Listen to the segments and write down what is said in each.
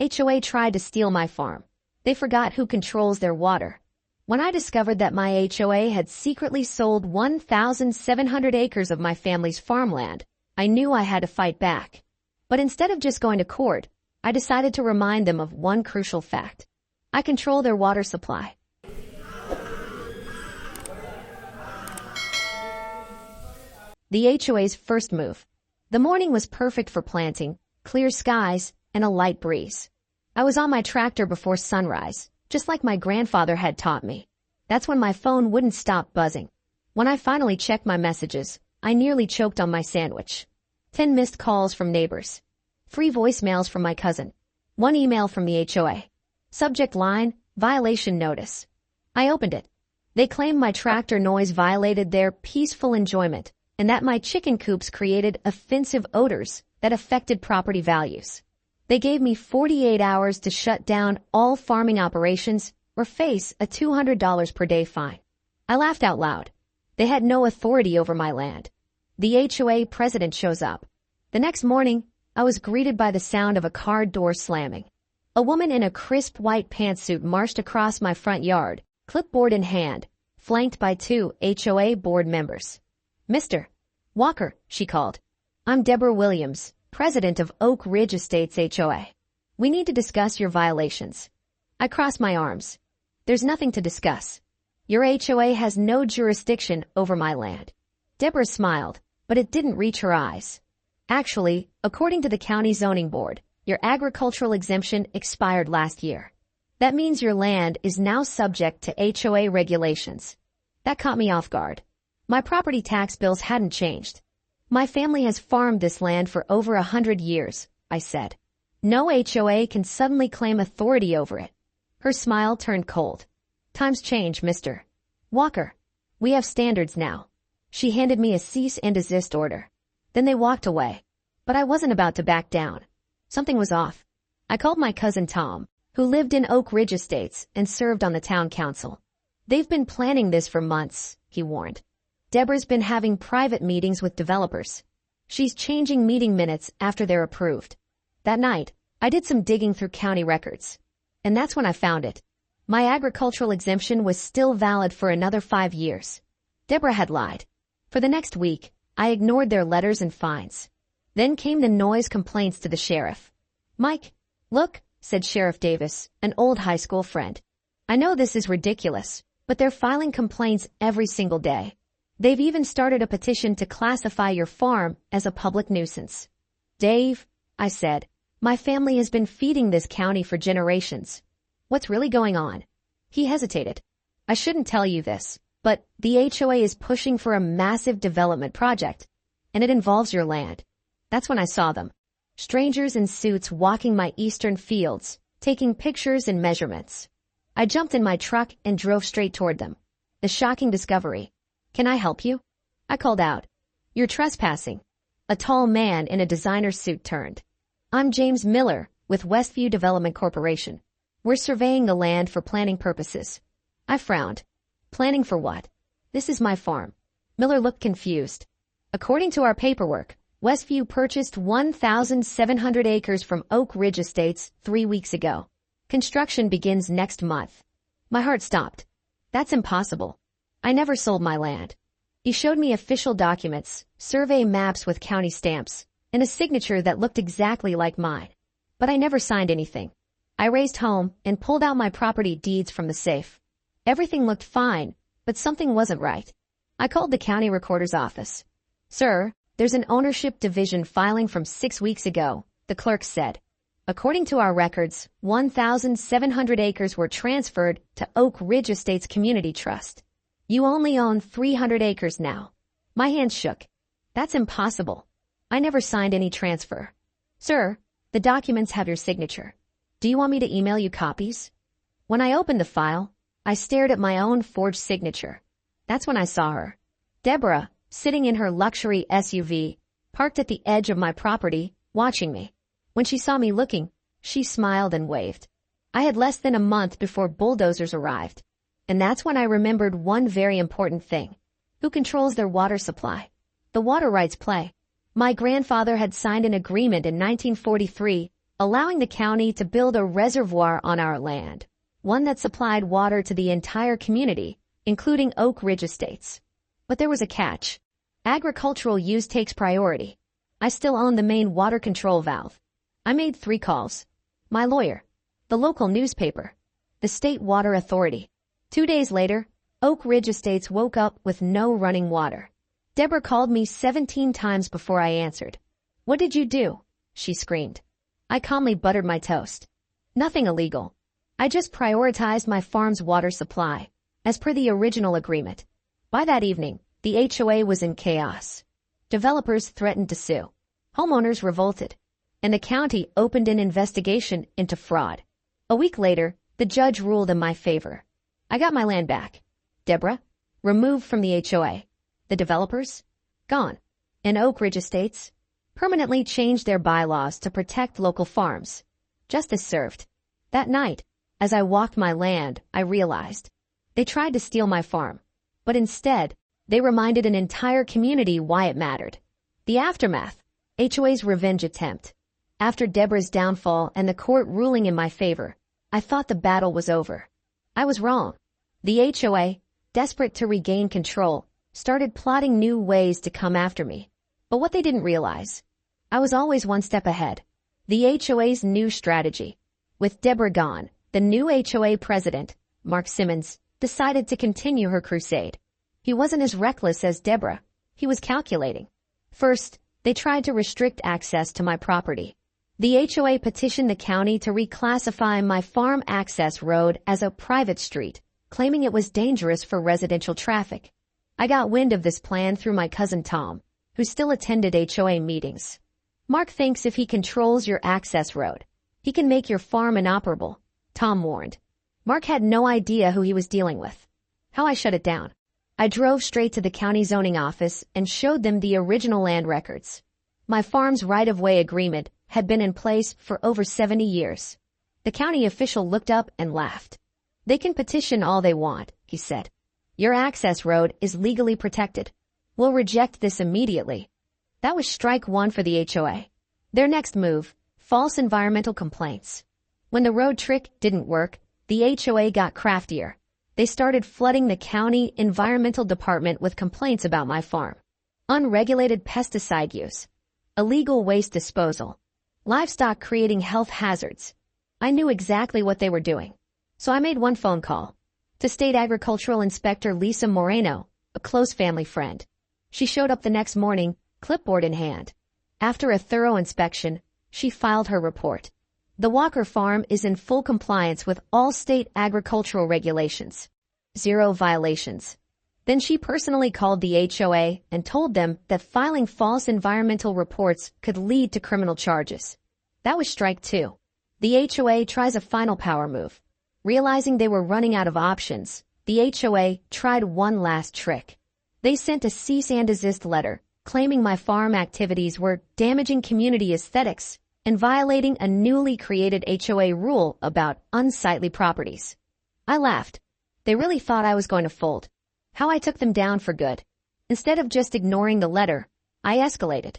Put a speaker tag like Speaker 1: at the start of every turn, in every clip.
Speaker 1: HOA tried to steal my farm. They forgot who controls their water. When I discovered that my HOA had secretly sold 1,700 acres of my family's farmland, I knew I had to fight back. But instead of just going to court, I decided to remind them of one crucial fact. I control their water supply. The HOA's first move. The morning was perfect for planting, clear skies, and a light breeze. I was on my tractor before sunrise, just like my grandfather had taught me. That's when my phone wouldn't stop buzzing. When I finally checked my messages, I nearly choked on my sandwich. 10 missed calls from neighbors. 3 voicemails from my cousin. 1 email from the HOA. Subject line, violation notice. I opened it. They claimed my tractor noise violated their peaceful enjoyment, and that my chicken coops created offensive odors that affected property values. They gave me 48 hours to shut down all farming operations or face a $200 per day fine. I laughed out loud. They had no authority over my land. The HOA president shows up. The next morning, I was greeted by the sound of a car door slamming. A woman in a crisp white pantsuit marched across my front yard, clipboard in hand, flanked by 2 HOA board members. Mr. Walker, she called. I'm Deborah Williams, president of Oak Ridge Estates HOA. We need to discuss your violations. I crossed my arms. There's nothing to discuss. Your HOA has no jurisdiction over my land. Deborah smiled, but it didn't reach her eyes. Actually, according to the county zoning board, your agricultural exemption expired last year. That means your land is now subject to HOA regulations. That caught me off guard. My property tax bills hadn't changed. My family has farmed this land for over 100 years, I said. No HOA can suddenly claim authority over it. Her smile turned cold. Times change, Mr. Walker. We have standards now. She handed me a cease and desist order. Then they walked away. But I wasn't about to back down. Something was off. I called my cousin Tom, who lived in Oak Ridge Estates and served on the town council. They've been planning this for months, he warned. Deborah's been having private meetings with developers. She's changing meeting minutes after they're approved. That night, I did some digging through county records. And that's when I found it. My agricultural exemption was still valid for another 5 years. Deborah had lied. For the next week, I ignored their letters and fines. Then came the noise complaints to the sheriff. Mike, look, said Sheriff Davis, an old high school friend. I know this is ridiculous, but they're filing complaints every single day. They've even started a petition to classify your farm as a public nuisance. Dave, I said, my family has been feeding this county for generations. What's really going on? He hesitated. I shouldn't tell you this, but the HOA is pushing for a massive development project, and it involves your land. That's when I saw them. Strangers in suits walking my eastern fields, taking pictures and measurements. I jumped in my truck and drove straight toward them. The shocking discovery. Can I help you? I called out. You're trespassing. A tall man in a designer suit turned. I'm James Miller with Westview Development Corporation. We're surveying the land for planning purposes. I frowned. Planning for what? This is my farm. Miller looked confused. According to our paperwork, Westview purchased 1,700 acres from Oak Ridge Estates 3 weeks ago. Construction begins next month. My heart stopped. That's impossible. I never sold my land. He showed me official documents, survey maps with county stamps, and a signature that looked exactly like mine. But I never signed anything. I raced home and pulled out my property deeds from the safe. Everything looked fine, but something wasn't right. I called the county recorder's office. Sir, there's an ownership division filing from 6 weeks ago, the clerk said. According to our records, 1,700 acres were transferred to Oak Ridge Estates Community Trust. You only own 300 acres now. My hands shook. That's impossible. I never signed any transfer. Sir, the documents have your signature. Do you want me to email you copies? When I opened the file, I stared at my own forged signature. That's when I saw her. Deborah, sitting in her luxury SUV, parked at the edge of my property, watching me. When she saw me looking, she smiled and waved. I had less than a month before bulldozers arrived. And that's when I remembered one very important thing. Who controls their water supply? The water rights play. My grandfather had signed an agreement in 1943 allowing the county to build a reservoir on our land, one that supplied water to the entire community, including Oak Ridge Estates. But there was a catch. Agricultural use takes priority. I still own the main water control valve. I made 3 calls. My lawyer, the local newspaper, the state water authority. 2 days later, Oak Ridge Estates woke up with no running water. Deborah called me 17 times before I answered. "What did you do?" she screamed. I calmly buttered my toast. Nothing illegal. I just prioritized my farm's water supply, as per the original agreement. By that evening, the HOA was in chaos. Developers threatened to sue. Homeowners revolted. And the county opened an investigation into fraud. A week later, the judge ruled in my favor. I got my land back. Deborah, removed from the HOA. The developers, gone. And Oak Ridge Estates, permanently changed their bylaws to protect local farms. Justice served. That night, as I walked my land, I realized they tried to steal my farm, but instead, they reminded an entire community why it mattered. The aftermath, HOA's revenge attempt. After Deborah's downfall and the court ruling in my favor, I thought the battle was over. I was wrong. The HOA, desperate to regain control, started plotting new ways to come after me. But what they didn't realize, I was always one step ahead. The HOA's new strategy. With Deborah gone, the new HOA president, Mark Simmons, decided to continue her crusade. He wasn't as reckless as Deborah. He was calculating. First, they tried to restrict access to my property. The HOA petitioned the county to reclassify my farm access road as a private street, claiming it was dangerous for residential traffic. I got wind of this plan through my cousin Tom, who still attended HOA meetings. Mark thinks if he controls your access road, he can make your farm inoperable, Tom warned. Mark had no idea who he was dealing with. How I shut it down. I drove straight to the county zoning office and showed them the original land records. My farm's right-of-way agreement had been in place for over 70 years. The county official looked up and laughed. "They can petition all they want," he said. "Your access road is legally protected. We'll reject this immediately." That was strike 1 for the HOA. Their next move, false environmental complaints. When the road trick didn't work, the HOA got craftier. They started flooding the county environmental department with complaints about my farm. Unregulated pesticide use, illegal waste disposal, livestock creating health hazards. I knew exactly what they were doing. So I made one phone call to State Agricultural Inspector Lisa Moreno, a close family friend. She showed up the next morning, clipboard in hand. After a thorough inspection, she filed her report. The Walker farm is in full compliance with all state agricultural regulations. 0 violations. Then she personally called the HOA and told them that filing false environmental reports could lead to criminal charges. That was strike 2. The HOA tries a final power move. Realizing they were running out of options, the HOA tried one last trick. They sent a cease and desist letter claiming my farm activities were damaging community aesthetics and violating a newly created HOA rule about unsightly properties. I laughed. They really thought I was going to fold. How I took them down for good. Instead of just ignoring the letter, I escalated.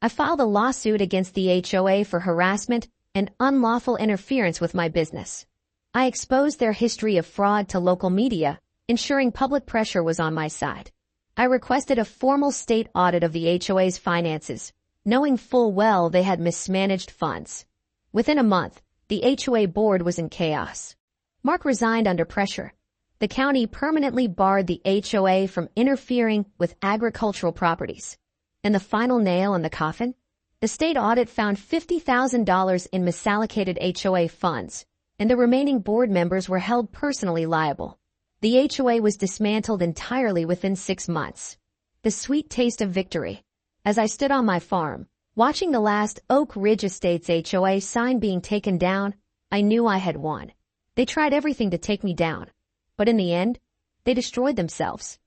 Speaker 1: I filed a lawsuit against the HOA for harassment and unlawful interference with my business. I exposed their history of fraud to local media, ensuring public pressure was on my side. I requested a formal state audit of the HOA's finances, knowing full well they had mismanaged funds. Within a month, the HOA board was in chaos. Mark resigned under pressure. The county permanently barred the HOA from interfering with agricultural properties. And the final nail in the coffin? The state audit found $50,000 in misallocated HOA funds, and the remaining board members were held personally liable. The HOA was dismantled entirely within 6 months. The sweet taste of victory. As I stood on my farm, watching the last Oak Ridge Estates HOA sign being taken down, I knew I had won. They tried everything to take me down. But in the end, they destroyed themselves.